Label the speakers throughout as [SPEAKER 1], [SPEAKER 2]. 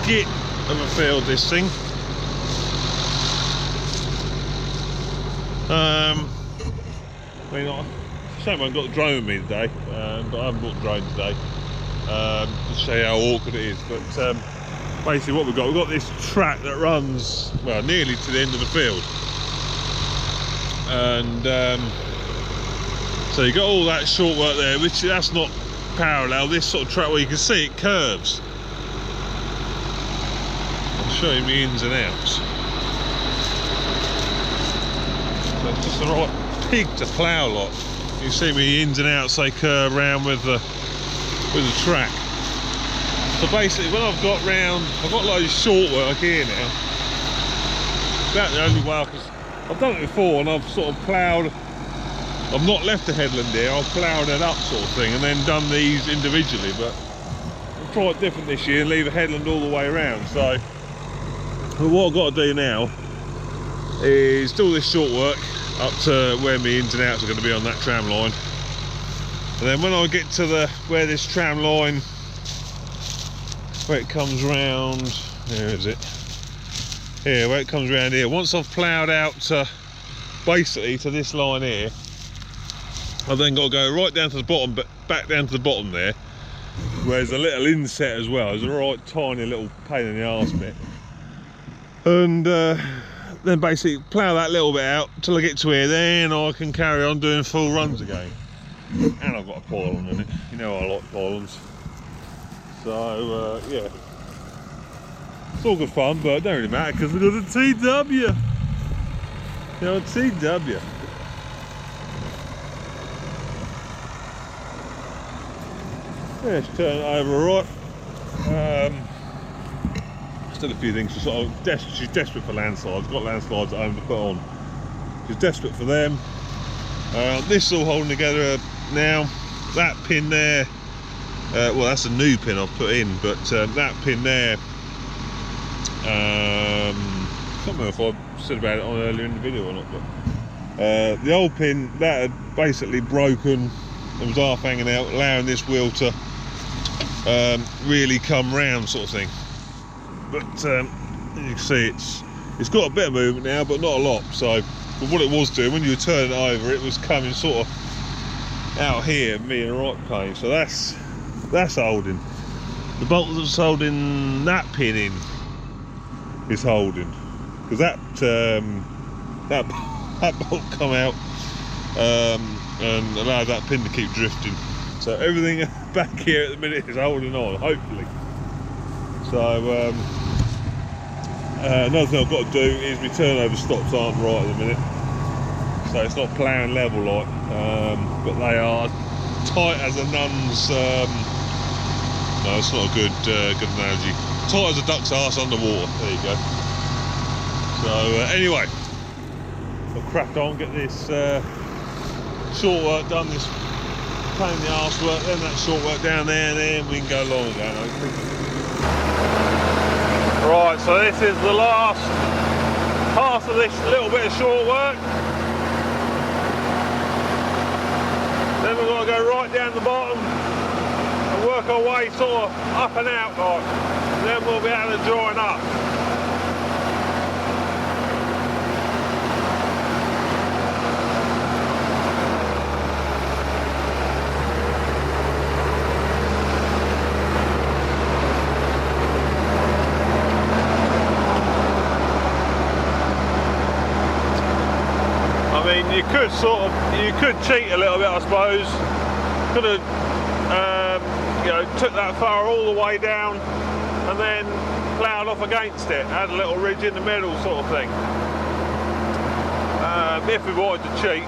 [SPEAKER 1] git of a field, this thing. I mean, shame I haven't got the drone with me today, but I haven't brought the drone today to show you how awkward it is. But basically what we've got this track that runs, well, nearly to the end of the field. And so you got all that short work there, which that's not parallel. This sort of track where you can see it curves. I'll show you the ins and outs. So it's just the right pig to plough lot. You see me ins and outs, they curve around with the track. So basically when I've got loads of short work here now. That's the only way, because I've done it before and I've sort of ploughed. I've not left the headland here, I've ploughed it up sort of thing and then done these individually, but I'll try it different this year and leave a headland all the way around. So what I've got to do now is do all this short work up to where my ins and outs are going to be on that tram line, and then when I get to where this tram line, where it comes round, where is it? Here, where it comes round here, once I've ploughed out to basically to this line here, I've then got to go right down to the bottom, but back down to the bottom there, where there's a little inset as well. There's a right tiny little pain in the arse bit, and then basically plough that little bit out till I get to here, then I can carry on doing full runs again. And I've got a pylon in it, you know I like pylons. So yeah, it's all good fun, but it don't really matter because we've got a TW. You know, a TW. Yeah, let's turn it over right. Still a few things. She's desperate for landslides. Got landslides at home to put on. She's desperate for them. This is all holding together now. That pin there, well, that's a new pin I've put in, but that pin there, I can't remember if I said about it on earlier in the video or not, but the old pin that had basically broken and was half hanging out, allowing this wheel to really come round, sort of thing. But as you can see, it's got a bit of movement now, but not a lot. So but what it was doing when you were turning it over, it was coming sort of out here, me in the right plane. So that's holding. The bolt that's holding that pin in is holding, because that bolt come out and allowed that pin to keep drifting. So everything back here at the minute is holding on, hopefully. So another thing I've got to do is my turnover stops aren't right at the minute, so it's not ploughing level like, but they are tight as a nun's. No, it's not a good analogy. Tight as a duck's arse underwater. There you go. So anyway, I'll crack on, get this short work done, this pain in the arse work, then that short work down there, and then we can go long again, hopefully. Right, so this is the last part of this little bit of short work. Then we're going to go right down the bottom and work our way sort of up and out, like, and then we'll be able to join up. You could cheat a little bit, I suppose. Could have, took that furrow all the way down and then ploughed off against it. Had a little ridge in the middle, sort of thing. If we wanted to cheat.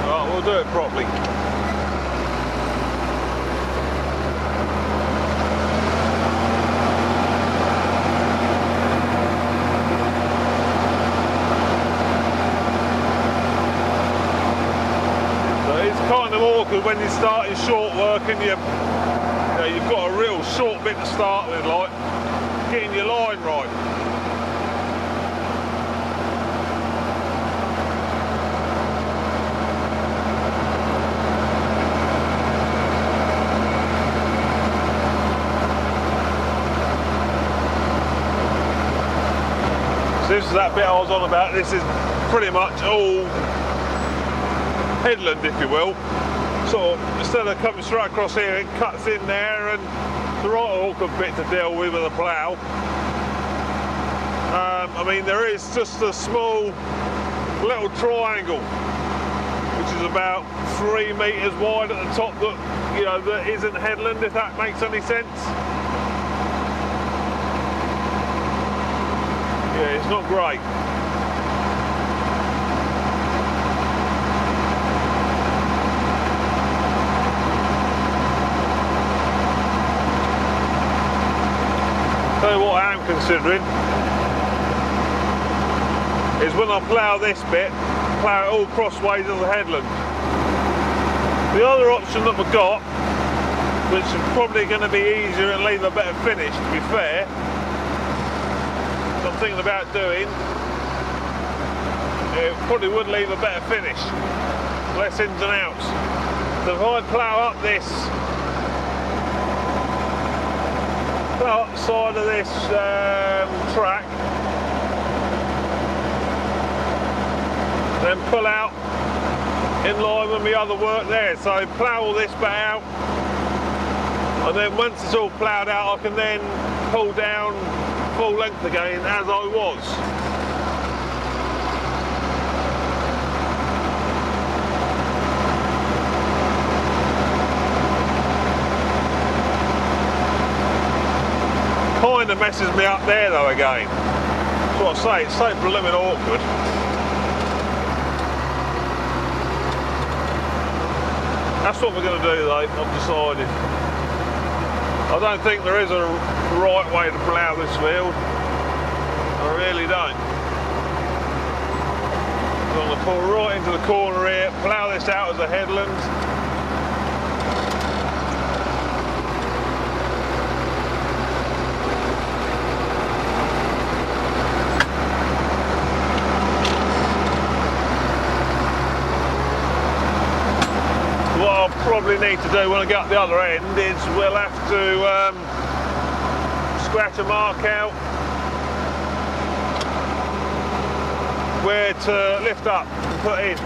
[SPEAKER 1] Right, we'll do it properly. Kind of awkward when you're starting short work and you've got a real short bit to start with, like getting your line right. This is that bit I was on about. This is pretty much all headland, if you will. Sort of, instead of coming straight across here, it cuts in there, and the right awkward bit to deal with a plough. I mean, there is just a small little triangle, which is about 3 metres wide at the top, that, you know, that isn't headland, if that makes any sense. Yeah, it's not great. Tell you what I am considering is when I plough this bit, plough it all crossways of the headland. The other option that we've got, which is probably going to be easier and leave a better finish, to be fair, I'm thinking about doing, it probably would leave a better finish, less ins and outs. So if I plough up this, plough up the side of this track, then pull out in line with my other work there. So plough all this bit out, and then once it's all ploughed out, I can then pull down full length again as I was. Kind of messes me up there though again. That's what I say, it's so blooming awkward. That's what we're going to do though, I've decided. I don't think there is a right way to plough this field. I really don't. I'm going to pull right into the corner here, plough this out as a headland. Probably need to do when I get up the other end is we'll have to scratch a mark out where to lift up and put in.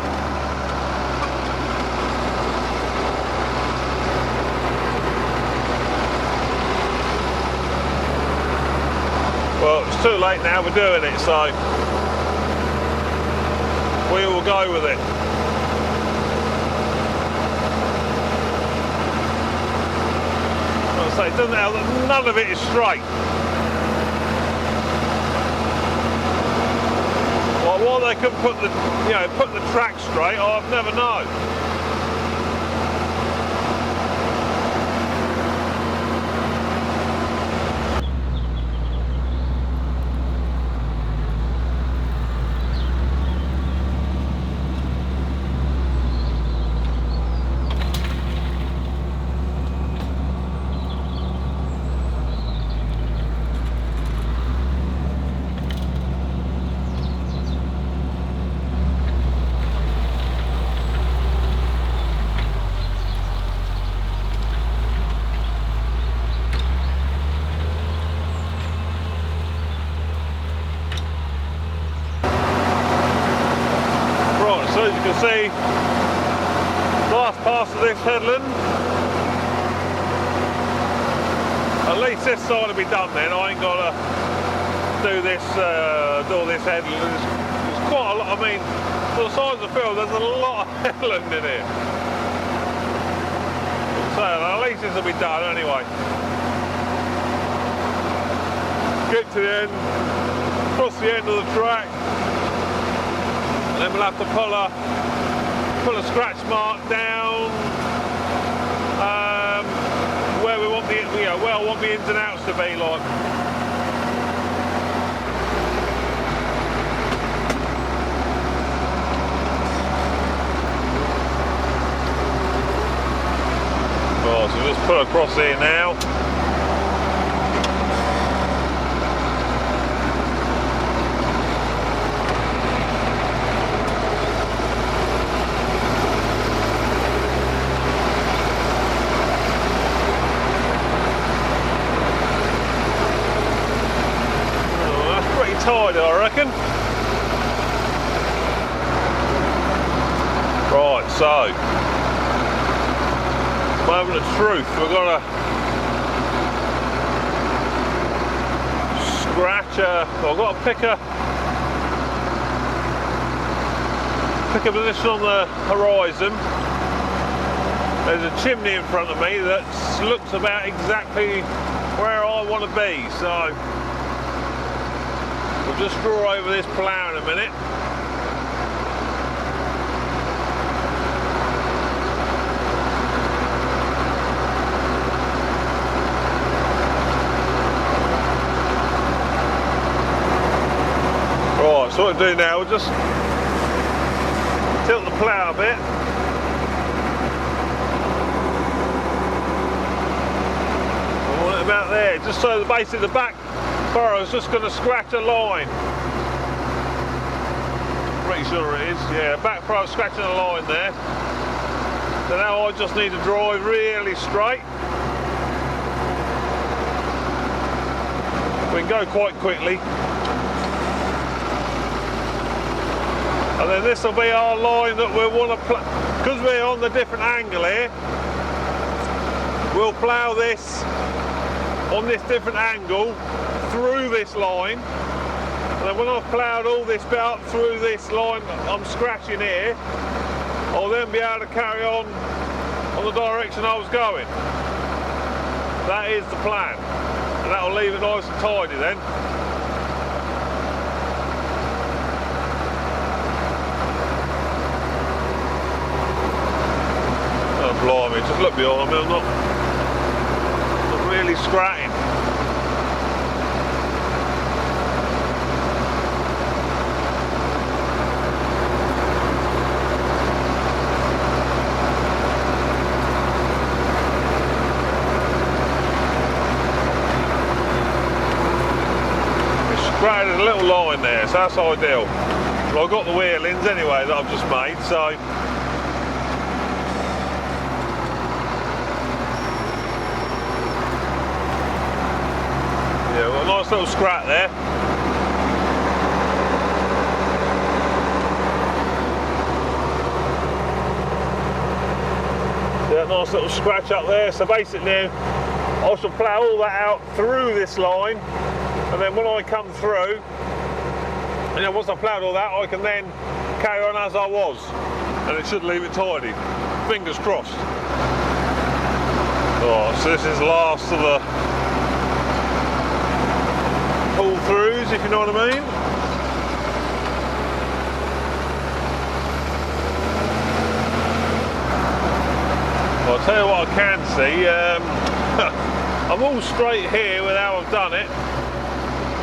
[SPEAKER 1] Well, it's too late now, we're doing it, so we will go with it. So it doesn't help that none of it is straight. Well, why they couldn't put the, you know, put the track straight, I've never known. As you can see, last pass of this headland. At least this side will be done then. I ain't got to do this headland. It's quite a lot. I mean, for the size of the field, there's a lot of headland in here. So at least this will be done anyway. Get to the end, cross the end of the track. And then we'll have to pull a scratch mark down where we want the, you know, where I want the ins and outs to be like. Right, so just put across here now. tidy, I reckon. Right, so moment of truth. We've got to scratch. I've got to pick a position on the horizon. There's a chimney in front of me that looks about exactly where I want to be, so we'll just draw over this plough in a minute. Right, so what we'll do now, we'll just tilt the plough a bit. About there, just so basically the back furrow is just going to scratch a line. Pretty sure it is, yeah, back furrow scratching a line there. So now I just need to drive really straight. We can go quite quickly. And then this will be our line that we'll want to plough. Because we're on the different angle here, we'll plough this on this different angle through this line, and then when I've ploughed all this bit up through this line I'm scratching here, I'll then be able to carry on the direction I was going. That is the plan, and that'll leave it nice and tidy then. Oh blimey, just look behind me, I'm not really scratching. It's scratching a little line there, so that's ideal. Well, I've got the wheelings anyway that I've just made, so yeah, well, a nice little scratch there. Yeah, nice little scratch up there. So basically I shall plough all that out through this line, and then when I come through, you know, once I've ploughed all that, I can then carry on as I was, and it should leave it tidy. Fingers crossed. Oh, so this is the last of the pull-throughs, if you know what I mean. Well, I'll tell you what I can see. I'm all straight here with how I've done it,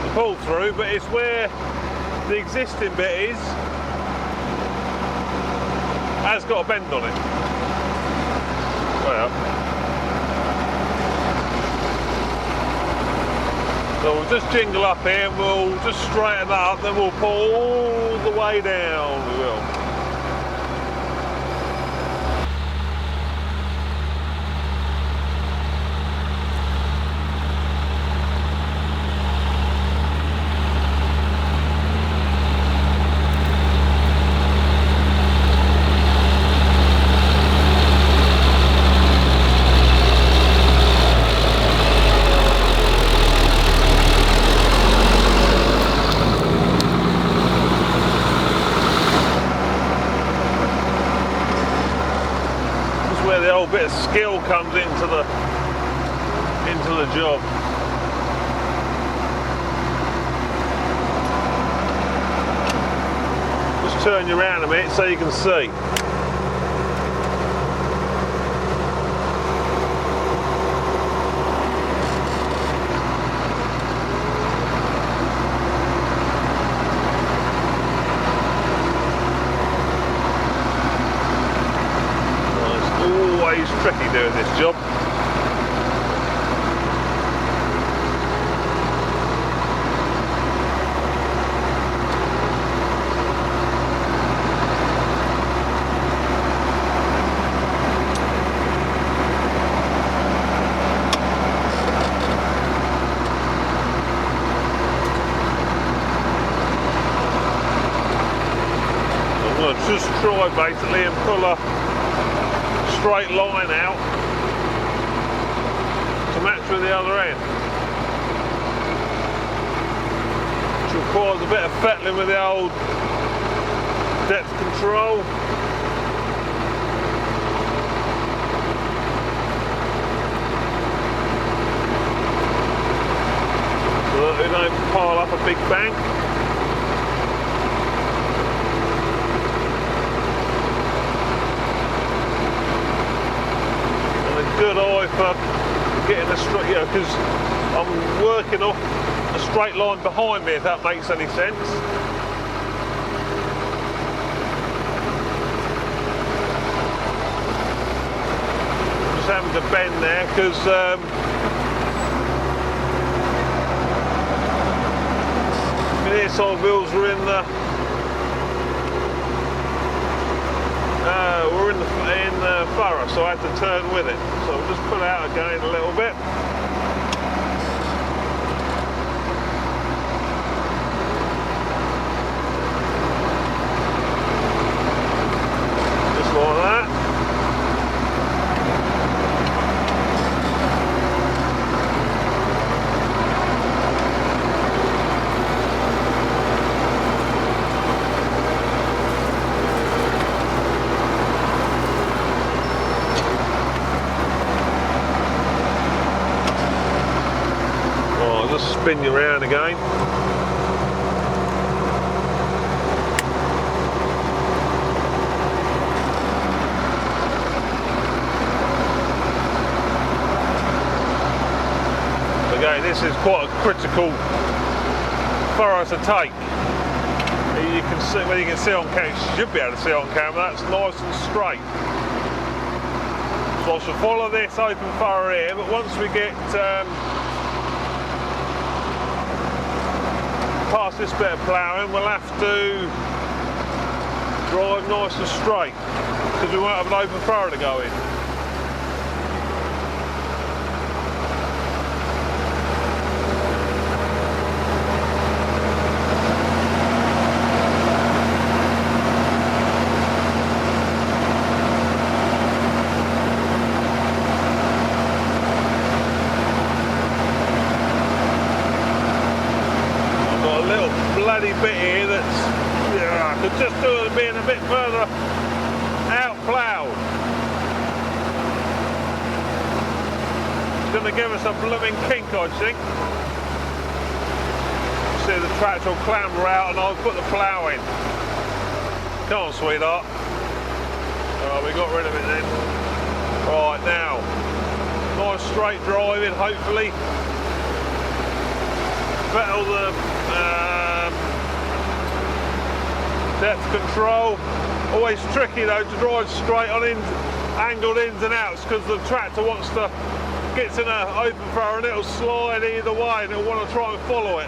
[SPEAKER 1] the pull-through, but it's where the existing bit is, has got a bend on it. Well, so we'll just jingle up here and we'll just straighten that up, then we'll pull all the way down, we will. Bit of skill comes into the job. Just turn you around a bit so you can see. It's tricky doing this job. just try basically and pull a straight line out to match with the other end, which requires a bit of fettling with the old depth control. So that we don't pile up a big bank. And a good eye for getting a straight, you know, because I'm working off a straight line behind me, if that makes any sense. Just having to bend there because the side wheels were in the furrow, so I had to turn with it. So I'll just pull out again a little bit. Just like that. Just spin you around again. Again, this is quite a critical furrow to take. You can see, well, you can see on camera, you should be able to see on camera, that's nice and straight. So I shall follow this open furrow here, but once we get past this bit of ploughing, we'll have to drive nice and straight because we won't have an open furrow to go in. Bloody bit here that's, yeah, I could just do it being a bit further out ploughed. It's going to give us a blooming kink, I think. See the tractor will clamber out and I'll put the plough in. Come on, sweetheart. Oh, we got rid of it then. Right, now, nice straight driving, hopefully. Fettle the depth control. Always tricky though to drive straight on angled ins and outs because the tractor wants to gets in an open furrow and it'll slide either way and it'll want to try and follow it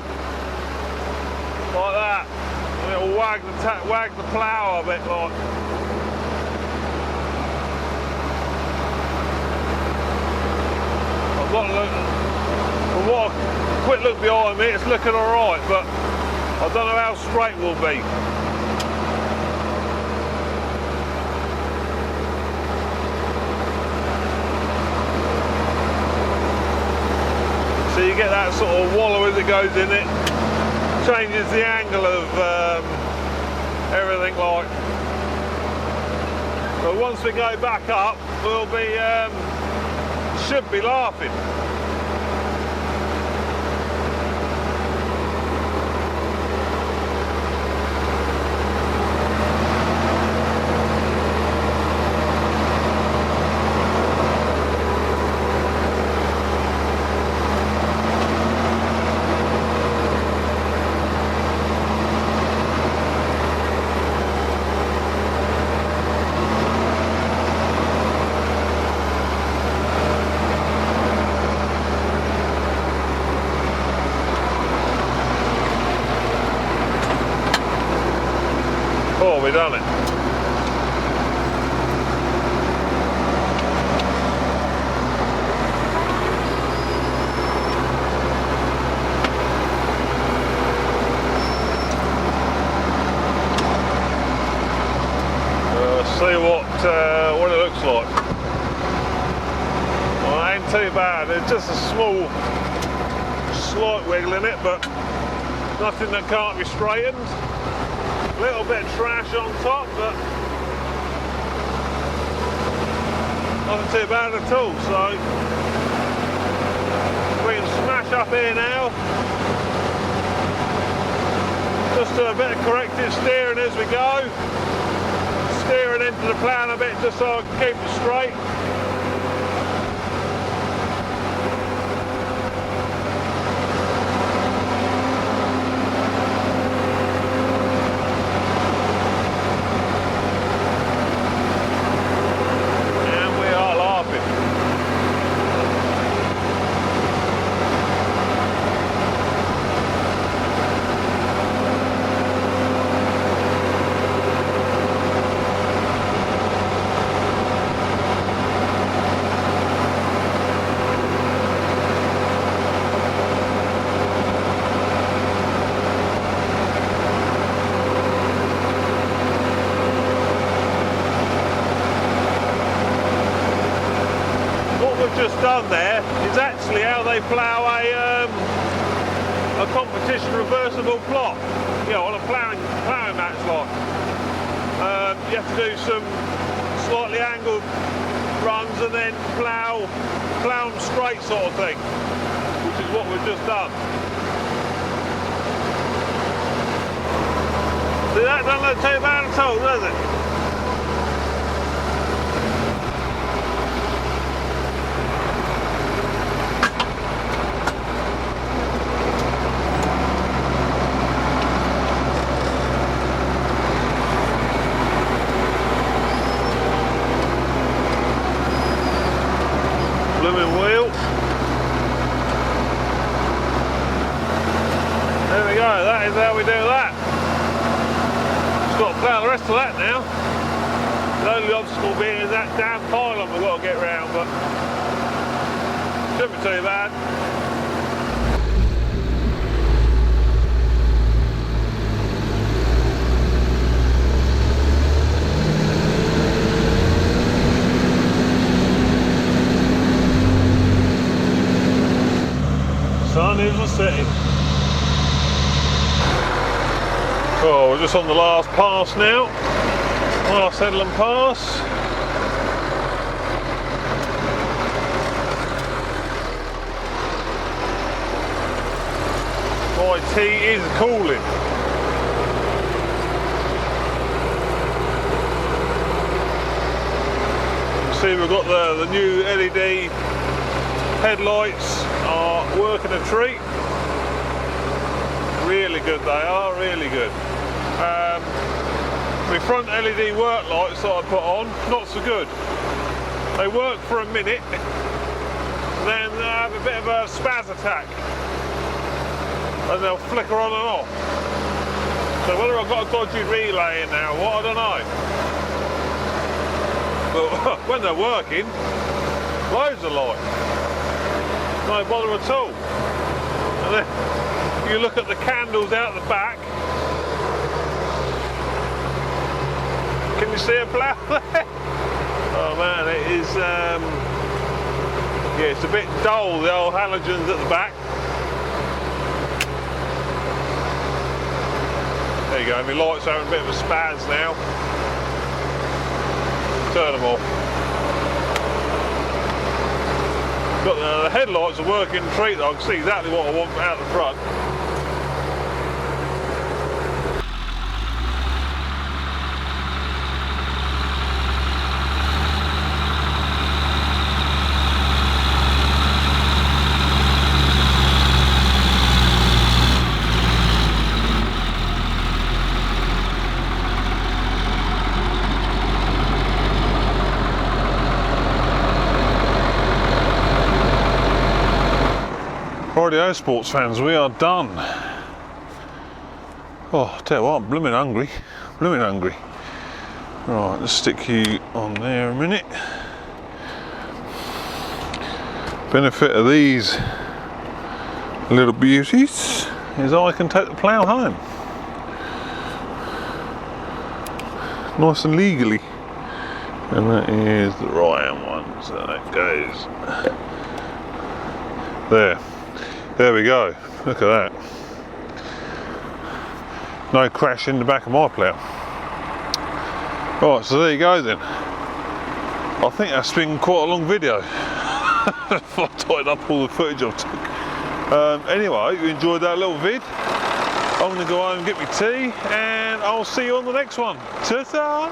[SPEAKER 1] like that. And it'll wag the plough a bit like. I've got to look. From what a quick look behind me, it's looking alright, but I don't know how straight we'll be. So you get that sort of wallow as it goes in it, changes the angle of everything like. But once we go back up, we'll be, should be laughing. Oh, we done it. like. Well, it ain't too bad. There's just a small, slight wiggle in it, but nothing that can't be straightened. A little bit of trash on top, but nothing too bad at all. So we can smash up here now. Just do a bit of corrective steering as we go. Steering into the plan a bit just so I can keep it straight. And we are laughing. Just done there is actually how they plough a competition reversible plot. You know, on a ploughing match like. You have to do some slightly angled runs and then plough them straight sort of thing, which is what we've just done. See, that doesn't look too bad at all, does it? Blooming wheel. There we go, that is how we do that. Just got to plough the rest of that now. The only obstacle being is that damn pylon we've got to get round, but shouldn't be too bad. Sun is setting. Oh, we're just on the last pass now. Last headland pass. My tea is cooling. You can see we've got the new LED headlights are working a treat. Really good they are, really good. My front LED work lights that I put on, not so good. They work for a minute, then they have a bit of a spaz attack, and they'll flicker on and off. So whether I've got a dodgy relay in now, what, I don't know. But when they're working, loads of light. No bother at all. And then you look at the candles out the back. Can you see a plough there? Oh man, it is, yeah, it's a bit dull, the old halogens at the back. There you go, my lights are having a bit of a spaz now. Turn them off. Got the headlights are working treat though. I can see exactly what I want out the front. Rightio, sports fans, we are done. Oh, tell you what, I'm blooming hungry. Blooming hungry. Right, let's stick you on there a minute. Benefit of these little beauties is I can take the plough home. Nice and legally. And that is the right hand one, so that goes there. There we go, look at that. No crash in the back of my plough. Right, so there you go then. I think that's been quite a long video. I tied up all the footage I took. Anyway, you enjoyed that little vid. I'm going to go home and get my tea, and I'll see you on the next one. Ta-ta!